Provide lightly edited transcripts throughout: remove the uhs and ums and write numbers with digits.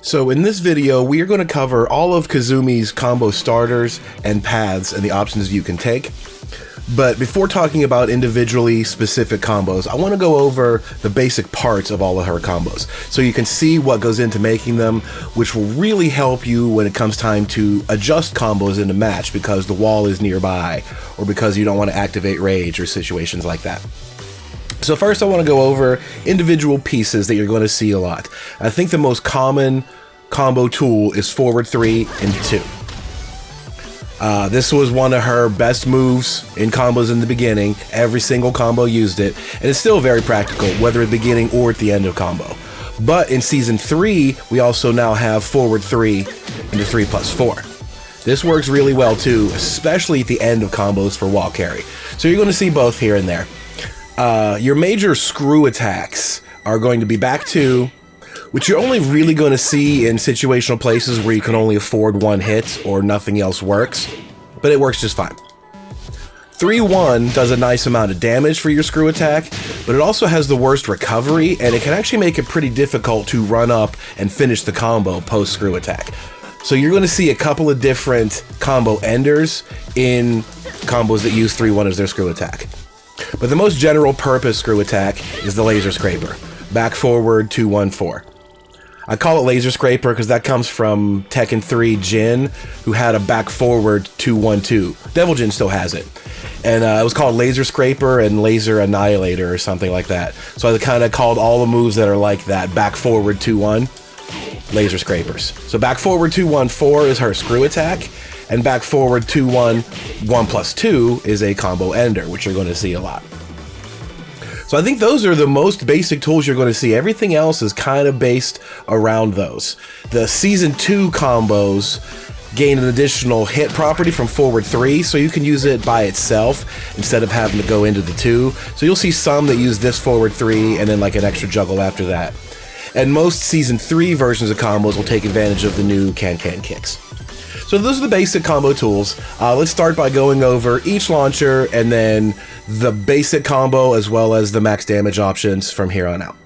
So in this video, we are going to cover all of Kazumi's combo starters and paths and the options you can take. But before talking about individually specific combos, I want to go over the basic parts of all of her combos so you can see what goes into making them, which will really help you when it comes time to adjust combos in a match because the wall is nearby or because you don't want to activate rage or situations like that. So first I want to go over individual pieces that you're going to see a lot. I think the most common combo tool is forward 3 into 2. This was one of her best moves in combos in the beginning. Every single combo used it, and it's still very practical, whether at the beginning or at the end of combo. But in Season 3, we also now have forward 3 into 3+4. This works really well too, especially at the end of combos for wall carry. So you're going to see both here and there. Your major screw attacks are going to be back 2, which you're only really going to see in situational places where you can only afford one hit or nothing else works, but it works just fine. 3-1 does a nice amount of damage for your screw attack, but it also has the worst recovery, and it can actually make it pretty difficult to run up and finish the combo post screw attack. So you're going to see a couple of different combo enders in combos that use 3-1 as their screw attack. But the most general purpose screw attack is the laser scraper. Back forward 2-1-4. I call it laser scraper because that comes from Tekken 3 Jin, who had a back forward 2-1-2. Devil Jin still has it. And it was called laser scraper and laser annihilator or something like that. So I kind of called all the moves that are like that back forward 2-1 laser scrapers. So back forward 2-1-4 is her screw attack. And back forward 2-1, 1+2 is a combo ender, which you're going to see a lot. So I think those are the most basic tools you're going to see. Everything else is kind of based around those. The Season 2 combos gain an additional hit property from forward 3, so you can use it by itself instead of having to go into the 2. So you'll see some that use this forward 3 and then like an extra juggle after that. And most Season 3 versions of combos will take advantage of the new can-can kicks. So those are the basic combo tools. Let's start by going over each launcher and then the basic combo as well as the max damage options from here on out.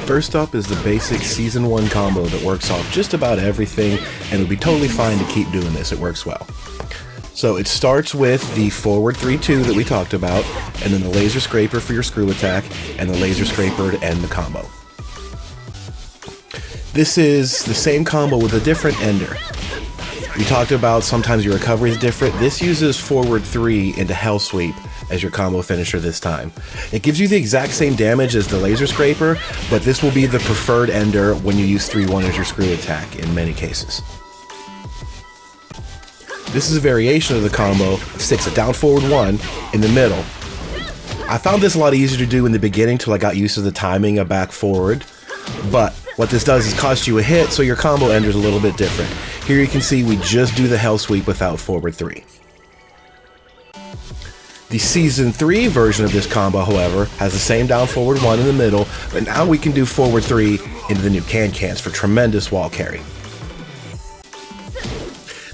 First up is the basic Season 1 combo that works off just about everything, and it'll be totally fine to keep doing this. It works well. So it starts with the forward 3-2 that we talked about, and then the laser scraper for your screw attack, and the laser scraper to end the combo. This is the same combo with a different ender. We talked about sometimes your recovery is different. This uses forward 3 into Hell Sweep as your combo finisher this time. It gives you the exact same damage as the laser scraper, but this will be the preferred ender when you use 3-1 as your screw attack in many cases. This is a variation of the combo that sticks a down forward 1 in the middle. I found this a lot easier to do in the beginning till I got used to the timing of back forward, but what this does is cost you a hit, so your combo ender is a little bit different. Here you can see we just do the Hell Sweep without forward 3. The Season 3 version of this combo, however, has the same down forward 1 in the middle, but now we can do forward 3 into the new can-cans for tremendous wall carry.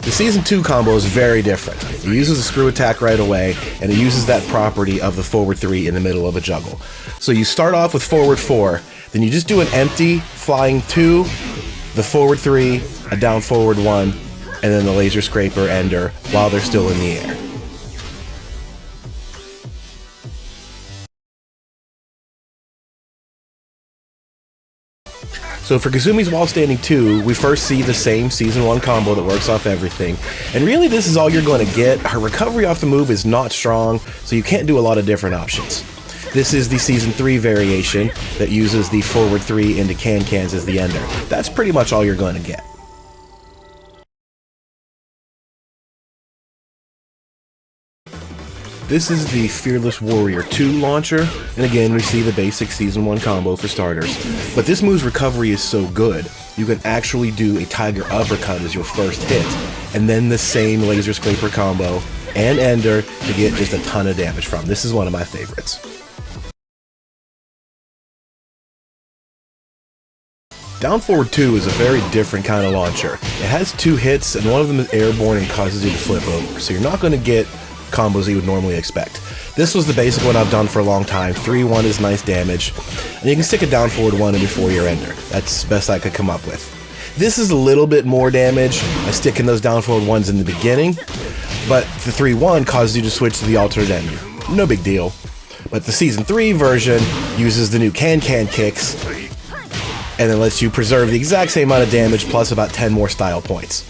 The Season 2 combo is very different. It uses a screw attack right away, and it uses that property of the forward 3 in the middle of a juggle. So you start off with forward 4, then you just do an empty flying 2, the forward 3, a down forward 1, and then the laser scraper ender while they're still in the air. So for Kazumi's Wall Standing 2, we first see the same Season 1 combo that works off everything. And really this is all you're going to get. Her recovery off the move is not strong, so you can't do a lot of different options. This is the Season 3 variation that uses the forward 3 into can-cans as the ender. That's pretty much all you're going to get. This is the Fearless Warrior 2 launcher, and again we see the basic Season 1 combo for starters. But this move's recovery is so good, you can actually do a Tiger Uppercut as your first hit, and then the same laser scraper combo and ender to get just a ton of damage from. This is one of my favorites. Down forward 2 is a very different kind of launcher. It has 2 hits, and one of them is airborne and causes you to flip over, so you're not going to get combos you would normally expect. This was the basic one I've done for a long time. 3-1 is nice damage, and you can stick a down forward 1 in before your ender. That's the best I could come up with. This is a little bit more damage by sticking those down forward 1s in the beginning, but the 3-1 causes you to switch to the alternate ender. No big deal. But the Season 3 version uses the new can-can kicks, and then lets you preserve the exact same amount of damage plus about 10 more style points.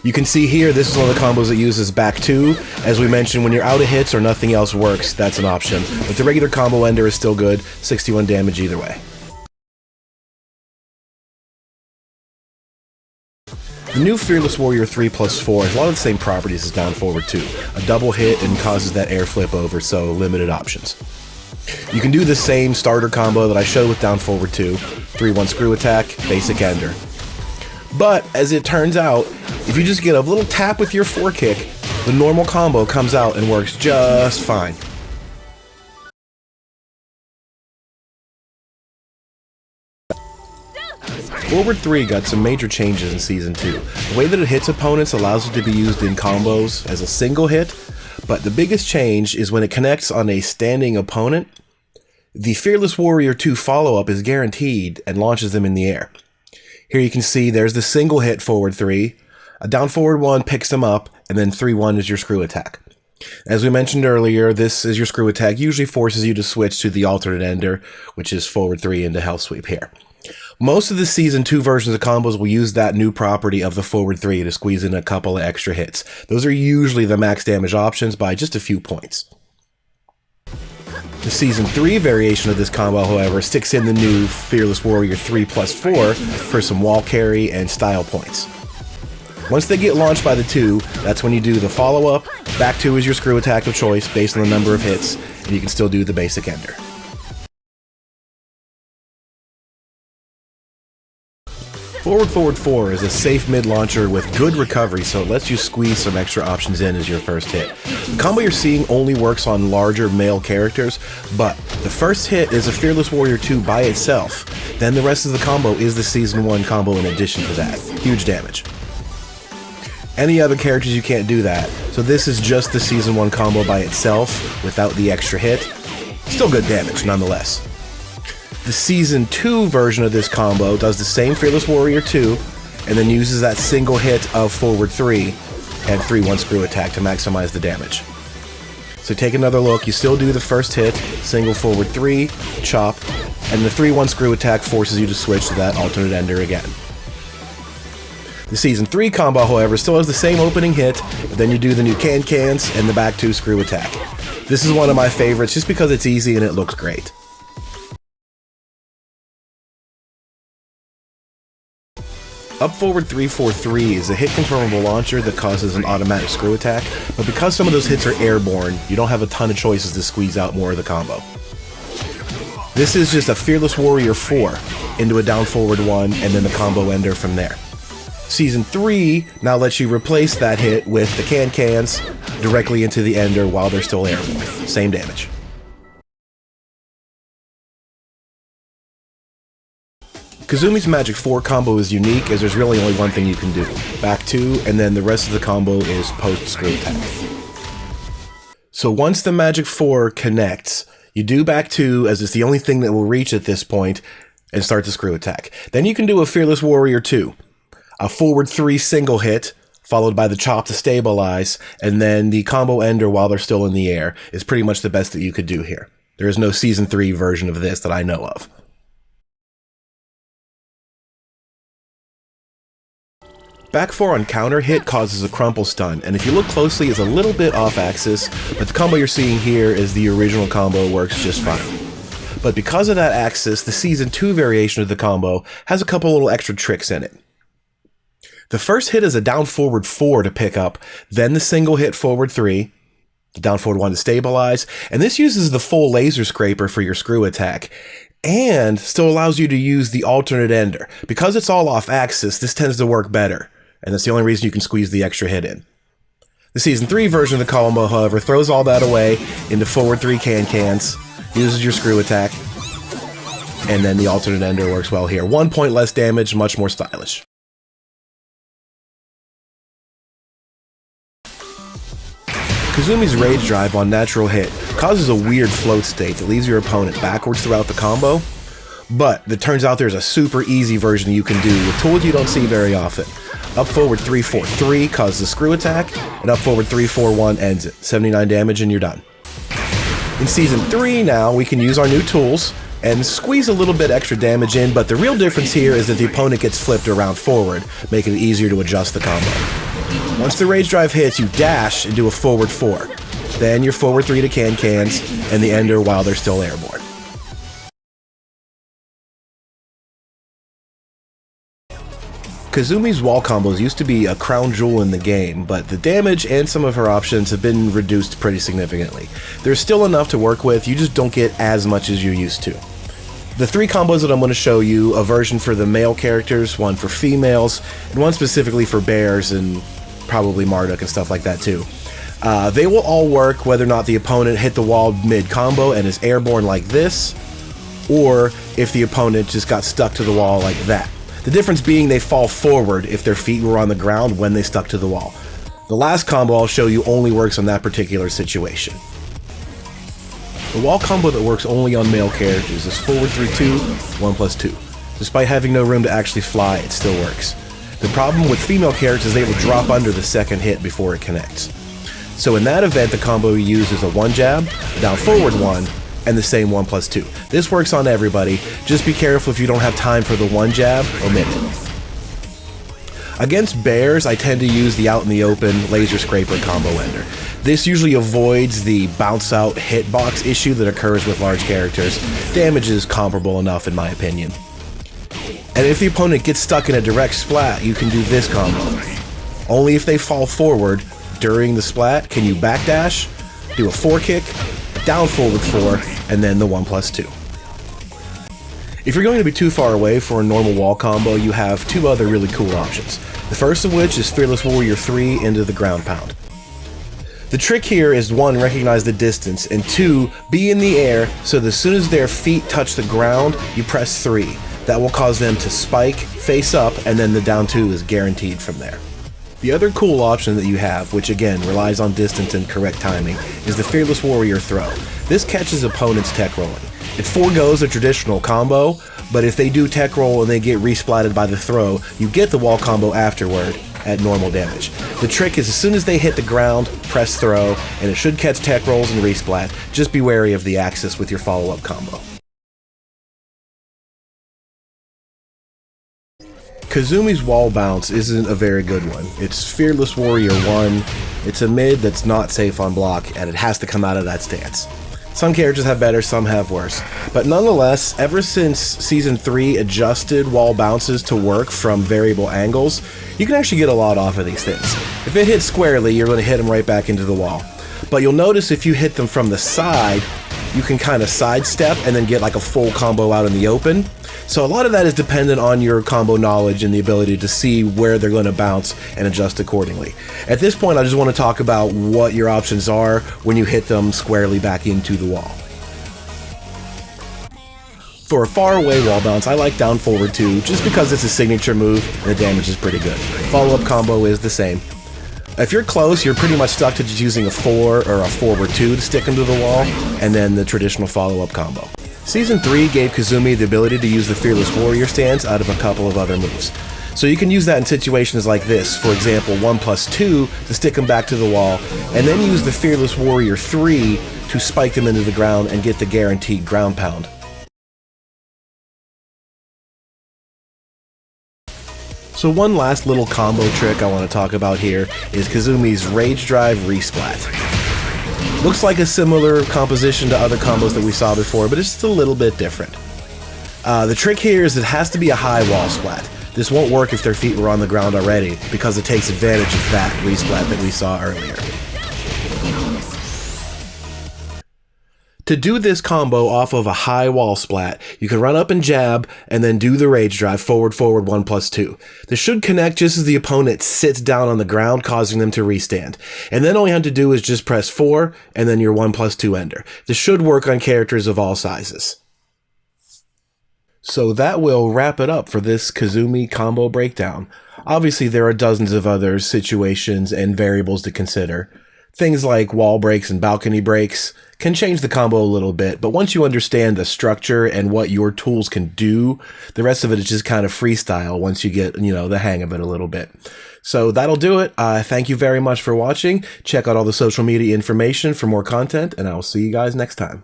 You can see here, this is one of the combos that uses back 2. As we mentioned, when you're out of hits or nothing else works, that's an option. But the regular combo ender is still good, 61 damage either way. The new Fearless Warrior 3+4 has a lot of the same properties as down forward 2. A double hit and causes that air flip over, so limited options. You can do the same starter combo that I showed with down forward 2, 3-1 screw attack, basic ender. But, as it turns out, if you just get a little tap with your forekick, the normal combo comes out and works just fine. Forward 3 got some major changes in Season 2. The way that it hits opponents allows it to be used in combos as a single hit, but the biggest change is when it connects on a standing opponent, the Fearless Warrior 2 follow-up is guaranteed and launches them in the air. Here you can see there's the single hit forward 3, a down forward 1 picks them up, and then 3-1 is your screw attack. As we mentioned earlier, this is your screw attack, usually forces you to switch to the alternate ender, which is forward 3 into hell sweep here. Most of the Season 2 versions of combos will use that new property of the forward 3 to squeeze in a couple of extra hits. Those are usually the max damage options by just a few points. The Season 3 variation of this combo, however, sticks in the new Fearless Warrior 3+4 for some wall carry and style points. Once they get launched by the 2, that's when you do the follow-up. Back 2 is your screw attack of choice based on the number of hits, and you can still do the basic ender. Forward 4 is a safe mid-launcher with good recovery, so it lets you squeeze some extra options in as your first hit. The combo you're seeing only works on larger male characters, but the first hit is a Fearless Warrior 2 by itself. Then the rest of the combo is the Season 1 combo in addition to that. Huge damage. Any other characters you can't do that, so this is just the Season 1 combo by itself without the extra hit. Still good damage nonetheless. The Season 2 version of this combo does the same Fearless Warrior 2, and then uses that single hit of forward 3 and 3-1 screw attack to maximize the damage. So take another look, you still do the first hit, single forward 3, chop, and the 3-1 screw attack forces you to switch to that alternate ender again. The Season 3 combo, however, still has the same opening hit, but then you do the new can-cans and the back 2 screw attack. This is one of my favorites just because it's easy and it looks great. Up forward 3-4-3 is a hit confirmable launcher that causes an automatic screw attack, but because some of those hits are airborne, you don't have a ton of choices to squeeze out more of the combo. This is just a Fearless Warrior 4 into a down forward 1 and then the combo ender from there. Season 3 now lets you replace that hit with the can-cans directly into the ender while they're still airborne. Same damage. Kazumi's Magic 4 combo is unique as there's really only one thing you can do. Back 2, and then the rest of the combo is post-screw attack. So once the Magic 4 connects, you do back 2 as it's the only thing that will reach at this point, and start the screw attack. Then you can do a Fearless Warrior 2. A forward 3 single hit, followed by the chop to stabilize, and then the combo ender while they're still in the air is pretty much the best that you could do here. There is no Season 3 version of this that I know of. Back 4 on counter hit causes a crumple stun, and if you look closely it's a little bit off axis, but the combo you're seeing here is the original combo, works just fine. But because of that axis, the Season 2 variation of the combo has a couple little extra tricks in it. The first hit is a down forward 4 to pick up, then the single hit forward 3, the down forward 1 to stabilize, and this uses the full laser scraper for your screw attack, and still allows you to use the alternate ender. Because it's all off axis, this tends to work better, and that's the only reason you can squeeze the extra hit in. The Season 3 version of the combo, however, throws all that away into forward 3 can-cans, uses your screw attack, and then the alternate ender works well here. 1 point less damage, much more stylish. Kazumi's rage drive on natural hit causes a weird float state that leaves your opponent backwards throughout the combo, but it turns out there's a super easy version you can do with tools you don't see very often. Up forward 3-4-3 causes a screw attack, and up forward 3-4-1 ends it. 79 damage and you're done. In Season 3 now, we can use our new tools and squeeze a little bit extra damage in, but the real difference here is that the opponent gets flipped around forward, making it easier to adjust the combo. Once the rage drive hits, you dash and do a forward 4. Then your forward 3 to cans, and the ender while they're still airborne. Kazumi's wall combos used to be a crown jewel in the game, but the damage and some of her options have been reduced pretty significantly. There's still enough to work with, you just don't get as much as you used to. The 3 combos that I'm going to show you, a version for the male characters, one for females, and one specifically for bears and probably Marduk and stuff like that too. They will all work whether or not the opponent hit the wall mid-combo and is airborne like this, or if the opponent just got stuck to the wall like that. The difference being they fall forward if their feet were on the ground when they stuck to the wall. The last combo I'll show you only works on that particular situation. The wall combo that works only on male characters is forward 3-2, 1+2. Despite having no room to actually fly, it still works. The problem with female characters is they will drop under the second hit before it connects. So in that event, the combo you use is a 1 jab, a down forward 1, and the same 1+2. This works on everybody, just be careful if you don't have time for the 1 jab, omit it. Against bears, I tend to use the out in the open laser scraper combo ender. This usually avoids the bounce out hitbox issue that occurs with large characters. Damage is comparable enough in my opinion. And if the opponent gets stuck in a direct splat, you can do this combo. Only if they fall forward during the splat can you backdash, do a 4 kick, down forward 4, and then the 1+2. If you're going to be too far away for a normal wall combo, you have 2 other really cool options. The first of which is Fearless Warrior 3 into the ground pound. The trick here is 1, recognize the distance, and 2, be in the air so that as soon as their feet touch the ground, you press 3. That will cause them to spike, face up, and then the down 2 is guaranteed from there. The other cool option that you have, which again relies on distance and correct timing, is the Fearless Warrior throw. This catches opponents tech rolling. It foregoes a traditional combo, but if they do tech roll and they get resplatted by the throw, you get the wall combo afterward at normal damage. The trick is as soon as they hit the ground, press throw, and it should catch tech rolls and resplat. Just be wary of the axis with your follow-up combo. Kazumi's wall bounce isn't a very good one. It's Fearless Warrior 1, it's a mid that's not safe on block, and it has to come out of that stance. Some characters have better, some have worse. But nonetheless, ever since Season 3 adjusted wall bounces to work from variable angles, you can actually get a lot off of these things. If it hits squarely, you're going to hit them right back into the wall. But you'll notice if you hit them from the side, you can kind of sidestep and then get like a full combo out in the open. So a lot of that is dependent on your combo knowledge and the ability to see where they're going to bounce and adjust accordingly. At this point, I just want to talk about what your options are when you hit them squarely back into the wall. For a far away wall bounce, I like down forward 2 just because it's a signature move and the damage is pretty good. Follow-up combo is the same. If you're close, you're pretty much stuck to just using a 4 or a forward 2 to stick them to the wall, and then the traditional follow-up combo. Season 3 gave Kazumi the ability to use the Fearless Warrior stance out of a couple of other moves. So you can use that in situations like this, for example 1+2 to stick them back to the wall, and then use the Fearless Warrior 3 to spike them into the ground and get the guaranteed ground pound. So one last little combo trick I want to talk about here is Kazumi's Rage Drive Resplat. Looks like a similar composition to other combos that we saw before, but it's just a little bit different. The trick here is it has to be a high wall splat. This won't work if their feet were on the ground already, because it takes advantage of that resplat that we saw earlier. To do this combo off of a high wall splat, you can run up and jab, and then do the Rage Drive forward 1+2. This should connect just as the opponent sits down on the ground, causing them to restand. And then all you have to do is just press 4, and then your 1+2 ender. This should work on characters of all sizes. So that will wrap it up for this Kazumi combo breakdown. Obviously there are dozens of other situations and variables to consider. Things like wall breaks and balcony breaks can change the combo a little bit, but once you understand the structure and what your tools can do, the rest of it is just kind of freestyle once you get, the hang of it a little bit. So that'll do it. Thank you very much for watching. Check out all the social media information for more content, and I will see you guys next time.